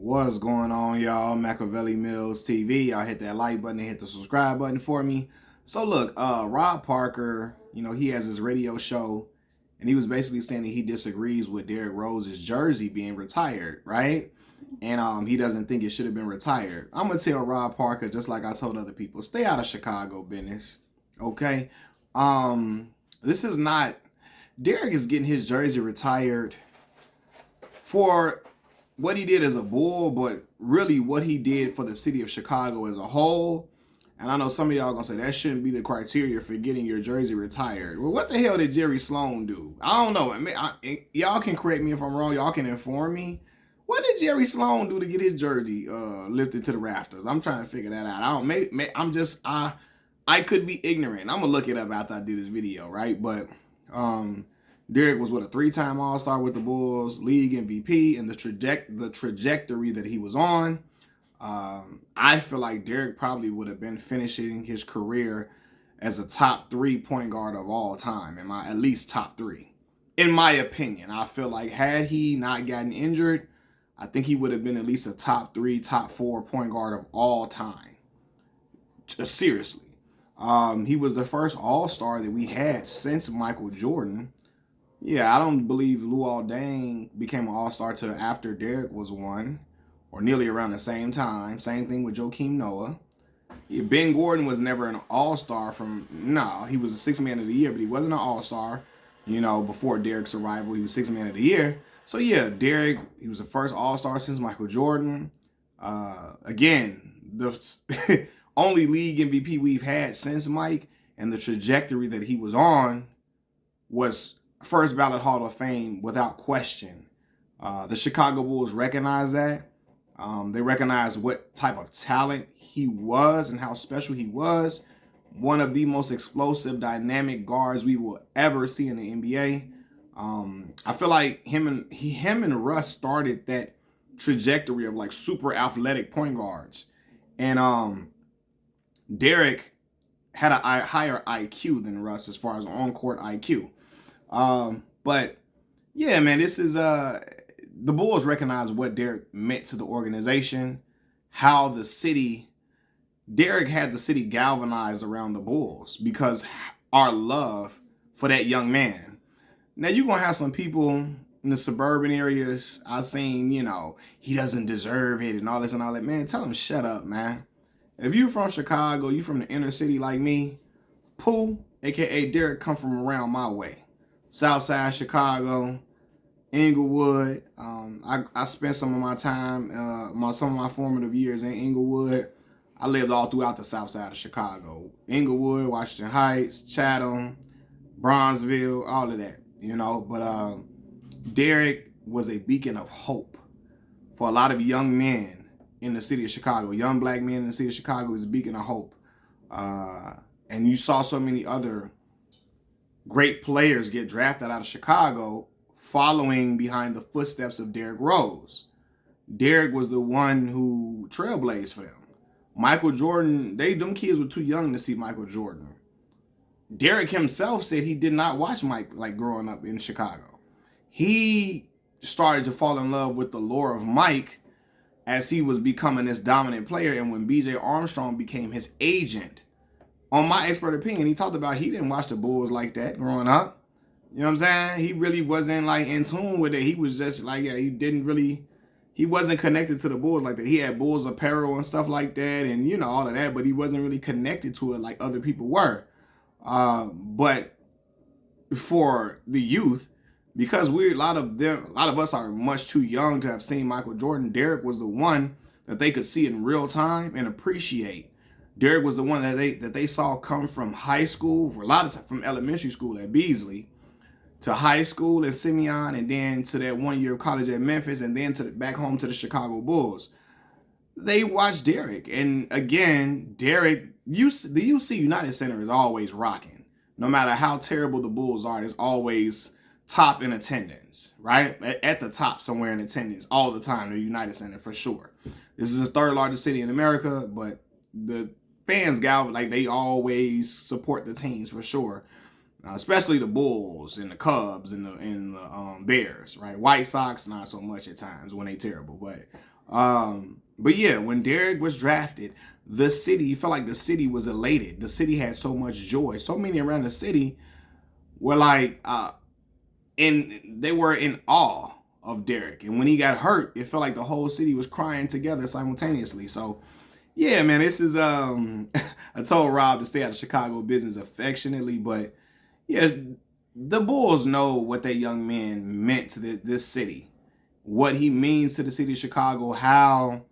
What's going on, y'all? Machiavelli Mills TV. Y'all hit that like button and hit the subscribe button for me. So look, Rob Parker, he has his radio show, and he was basically saying that he disagrees with Derrick Rose's jersey being retired, right? And he doesn't think it should have been retired. I'm gonna tell Rob Parker, just like I told other people, stay out of Chicago business. Okay? This is not Derrick is getting his jersey retired for what he did as a Bull, but really what he did for the city of Chicago as a whole. And I know some of y'all gonna say that shouldn't be the criteria for getting your jersey retired. Well, what the hell did Jerry Sloan do? I don't know. Y'all can correct me if I'm wrong. Y'all can inform me. What did Jerry Sloan do to get his jersey lifted to the rafters? I'm trying to figure that out. I could be ignorant. I'm gonna look it up after I do this video, right? But Derrick was a 3-time All-Star with the Bulls, league MVP, and the trajectory that he was on. I feel like Derrick probably would have been finishing his career as a top 3 point guard of all time, at least top 3. In my opinion, I feel like had he not gotten injured, I think he would have been at least a top 3, top 4 point guard of all time. Just seriously. He was the first All-Star that we had since Michael Jordan. Yeah, I don't believe Luol Deng became an All-Star till after Derrick was one, or nearly around the same time. Same thing with Joakim Noah. Yeah, Ben Gordon was never an All-Star he was a Sixth Man of the Year, but he wasn't an All-Star, before Derrick's arrival. He was Sixth Man of the Year. So yeah, Derrick, he was the first All-Star since Michael Jordan. Again, the only league MVP we've had since Mike, and the trajectory that he was on was first ballot Hall of Fame without question. The Chicago Bulls recognize that. They recognize what type of talent he was and how special he was. One of the most explosive, dynamic guards we will ever see in the NBA. I feel like him and Russ started that trajectory of like super athletic point guards. And Derrick had a higher IQ than Russ as far as on-court IQ. But yeah, man, this is the Bulls recognize what Derrick meant to the organization, how Derrick had the city galvanized around the Bulls because our love for that young man. Now you're gonna have some people in the suburban areas. I've seen, he doesn't deserve it and all this and all that. Man, tell him shut up, man. If you from Chicago, you from the inner city like me, Pooh, aka Derrick, come from around my way. Southside Chicago, Inglewood. I spent some of my time, some of my formative years in Inglewood. I lived all throughout the south side of Chicago. Inglewood, Washington Heights, Chatham, Bronzeville, all of that, But Derrick was a beacon of hope for a lot of young men in the city of Chicago. Young black men in the city of Chicago is a beacon of hope. And you saw so many other great players get drafted out of Chicago following behind the footsteps of Derrick Rose. Derrick was the one who trailblazed for them. Michael Jordan, them kids were too young to see Michael Jordan. Derrick himself said he did not watch Mike like growing up in Chicago. He started to fall in love with the lore of Mike as he was becoming this dominant player. And when B.J. Armstrong became his agent, on my expert opinion, he talked about he didn't watch the Bulls like that growing up. You know what I'm saying? He really wasn't like in tune with it. He was just like, he wasn't connected to the Bulls like that. He had Bulls apparel and stuff like that and, all of that, but he wasn't really connected to it like other people were. But for the youth, because a lot of us are much too young to have seen Michael Jordan, Derrick was the one that they could see in real time and appreciate. Derrick was the one that they saw come from high school, for a lot of time, from elementary school at Beasley to high school at Simeon, and then to that 1 year of college at Memphis, and then back home to the Chicago Bulls. They watched Derrick, and again, Derrick, the UC United Center is always rocking. No matter how terrible the Bulls are, it's always top in attendance, right? At the top somewhere in attendance all the time, the United Center for sure. This is the 3rd largest city in America, but the fans they always support the teams for sure. Especially the Bulls and the Cubs and the Bears, right? White Sox, not so much at times when they terrible, but But yeah, when Derrick was drafted, the city, you felt like the city was elated. The city had so much joy. So many around the city were like, they were in awe of Derrick. And when he got hurt, it felt like the whole city was crying together simultaneously. So yeah, man, this is I told Rob to stay out of Chicago business affectionately, but yeah, the Bulls know what that young man meant to this city, what he means to the city of Chicago, how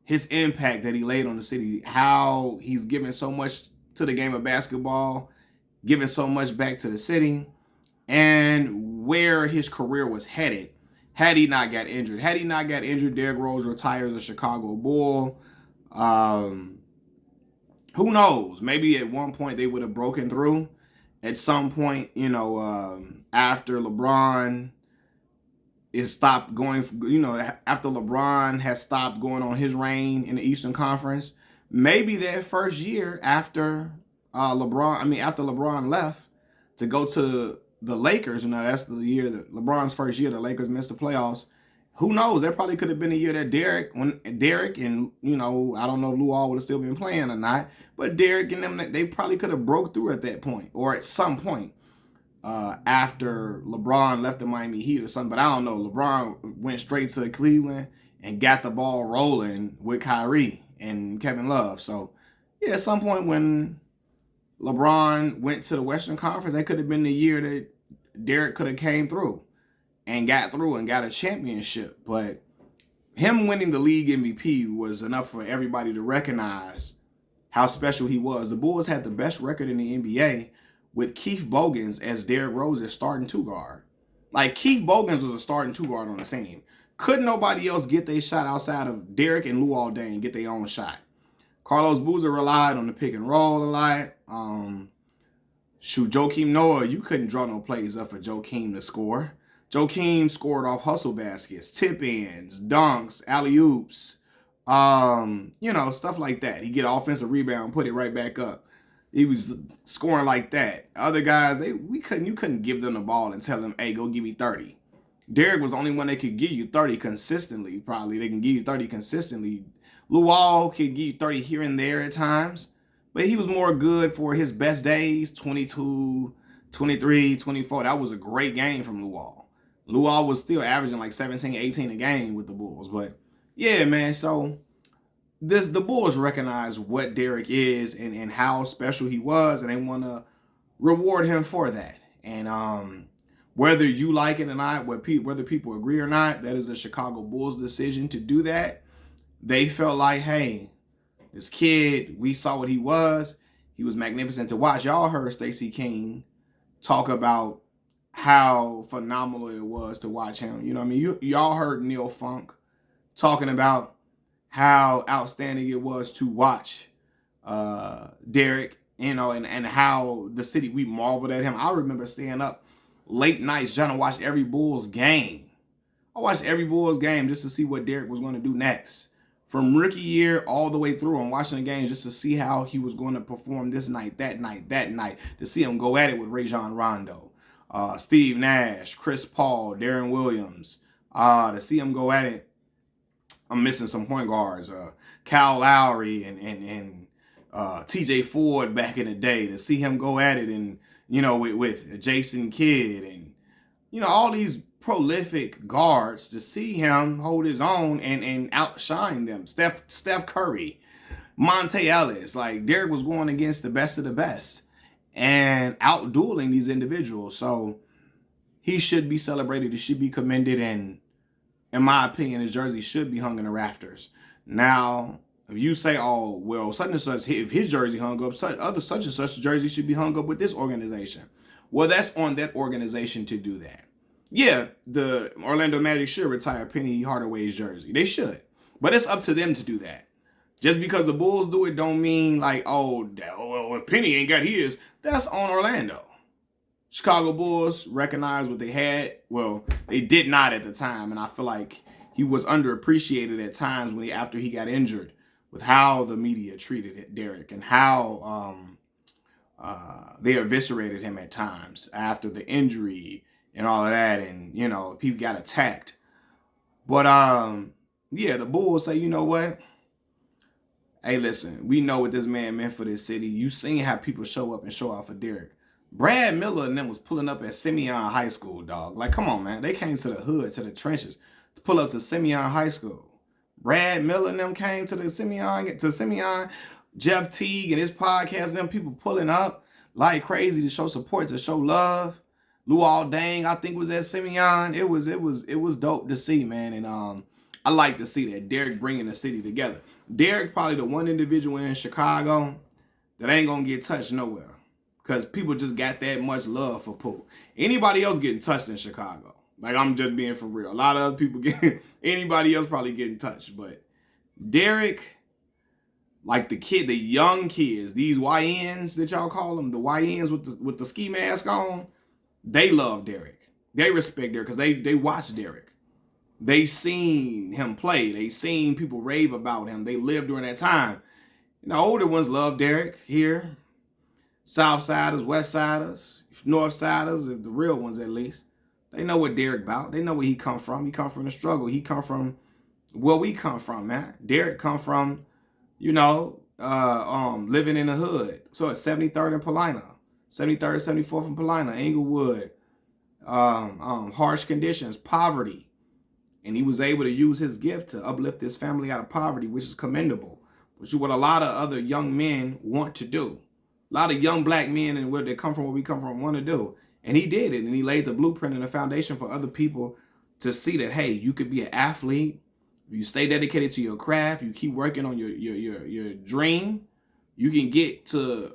his impact that he laid on the city, how he's given so much to the game of basketball, giving so much back to the city, and where his career was headed had he not got injured. Had he not got injured, Derrick Rose retires a Chicago Bull. Um, who knows? Maybe at one point they would have broken through. At some point, after LeBron is stopped going, after LeBron has stopped going on his reign in the Eastern Conference, maybe that first year after after LeBron left to go to the Lakers, that's the year that LeBron's first year, the Lakers missed the playoffs. Who knows? That probably could have been a year that Derrick and, I don't know if Luol would have still been playing or not, but Derrick and them, they probably could have broke through at that point or at some point after LeBron left the Miami Heat or something. But I don't know. LeBron went straight to Cleveland and got the ball rolling with Kyrie and Kevin Love. So, yeah, at some point when LeBron went to the Western Conference, that could have been the year that Derrick could have came through and got a championship. But him winning the league MVP was enough for everybody to recognize how special he was. The Bulls had the best record in the NBA with Keith Bogans as Derrick Rose's starting two guard. Like, Keith Bogans was a starting two guard on the team. Couldn't nobody else get their shot outside of Derrick and Luol Deng get their own shot. Carlos Boozer relied on the pick and roll a lot. Joakim Noah, you couldn't draw no plays up for Joakim to score. Joakim scored off hustle baskets, tip ins, dunks, alley-oops, stuff like that. He'd get offensive rebound, put it right back up. He was scoring like that. Other guys, you couldn't give them the ball and tell them, hey, go give me 30. Derrick was the only one that could give you 30 consistently, probably. They can give you 30 consistently. Luol could give you 30 here and there at times, but he was more good for his best days, 22, 23, 24. That was a great game from Luol. Luol was still averaging like 17, 18 a game with the Bulls. But yeah, man, so the Bulls recognize what Derrick is and how special he was, and they want to reward him for that. And whether you like it or not, whether people agree or not, that is the Chicago Bulls' decision to do that. They felt like, hey, this kid, we saw what he was. He was magnificent to watch. Y'all heard Stacey King talk about how phenomenal it was to watch him. You know what I mean? Y'all heard Neil Funk talking about how outstanding it was to watch Derrick, and how the city, we marveled at him. I remember staying up late nights trying to watch every Bulls game. I watched every Bulls game just to see what Derrick was going to do next. From rookie year all the way through, I'm watching the game just to see how he was going to perform this night, that night, to see him go at it with Rajon Rondo, Steve Nash, Chris Paul, Darren Williams, to see him go at it. I'm missing some point guards, Kyle Lowry and TJ Ford back in the day, to see him go at it, and with Jason Kidd and all these prolific guards, to see him hold his own and outshine them. Steph Curry, Monte Ellis, like Derrick was going against the best of the best and outdueling these individuals. So he should be celebrated. He should be commended, and in my opinion, his jersey should be hung in the rafters. Now, if you say, oh, well, such and such, if his jersey hung up, such and such jersey should be hung up with this organization. Well, that's on that organization to do that. Yeah, the Orlando Magic should retire Penny Hardaway's jersey. They should. But it's up to them to do that. Just because the Bulls do it don't mean like, well, if Penny ain't got his, that's on Orlando. Chicago Bulls recognized what they had. Well, they did not at the time, and I feel like he was underappreciated at times after he got injured, with how the media treated Derrick and how they eviscerated him at times after the injury and all of that, and people got attacked. But Yeah, the Bulls say, you know what? Hey, listen, we know what this man meant for this city. You seen how people show up and show out for Derrick. Brad Miller and them was pulling up at Simeon High School, dog. Like, come on, man. They came to the hood, to the trenches, to pull up to Simeon High School. Brad Miller and them came to the Simeon, Jeff Teague and his podcast, and them people pulling up like crazy to show support, to show love. Luol Deng, I think, was at Simeon. It was dope to see, man. And I like to see that Derrick bringing the city together. Derrick probably the one individual in Chicago that ain't gonna get touched nowhere, because people just got that much love for Pooh. Anybody else getting touched in Chicago? Like, I'm just being for real. A lot of other people getting, anybody else probably getting touched, but Derrick, like the young kids, these YNs that y'all call them, the YNs with the ski mask on, they love Derrick. They respect Derrick because they watch Derrick. They seen him play. They seen people rave about him. They lived during that time. You know, older ones love Derrick here. South Siders, West Siders, North Siders, the real ones at least. They know what Derrick about. They know where he come from. He come from the struggle. He come from where we come from, man. Derrick come from, you know, living in the hood. So it's 73rd and Paulina, 73rd, 74th and Paulina, Inglewood, harsh conditions, poverty. And he was able to use his gift to uplift his family out of poverty, which is commendable, which is what a lot of other young men want to do. A lot of young black men and where they come from, where we come from, want to do. And he did it. And he laid the blueprint and the foundation for other people to see that, hey, you could be an athlete. You stay dedicated to your craft. You keep working on your dream. You can get to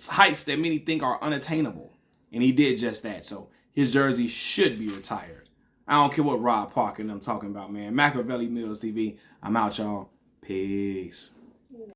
heights that many think are unattainable. And he did just that. So his jersey should be retired. I don't care what Rob Parker and them talking about, man. Machiavelli Mills TV. I'm out, y'all. Peace.